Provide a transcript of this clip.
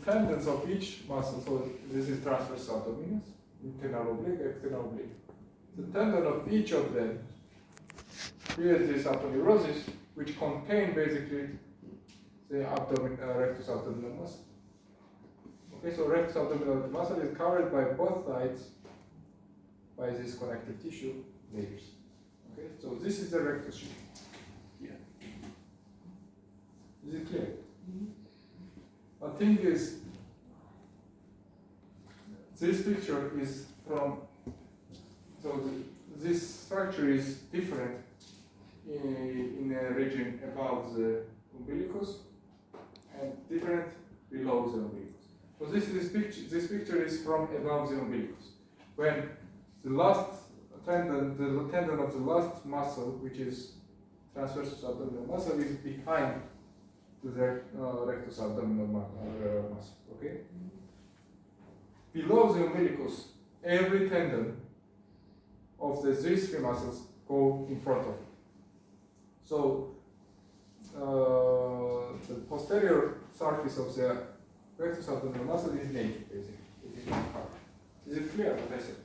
tendons of each muscle, so this is transverse abdominis, internal oblique, external oblique. The tendon of each of them creates this aponeurosis, which contain basically the rectus abdominal muscle. Okay, so rectus abdominal muscle is covered by both sides by this connective tissue layers. Okay, so this is the rectus sheath. Yeah. Is it clear? The thing is, this picture is from, so this structure is different in a region above the umbilicus and different below the umbilicus. So this picture is from above the umbilicus. When the last tendon, the tendon of the last muscle, which is transverse abdominal muscle, is behind the rectus abdominal muscle. Okay. Below the umbilicus, every tendon of these three muscles go in front of it. So the posterior surface of the rectus abdominal muscle is naked, basically. It is not covered. Is it clear what I said?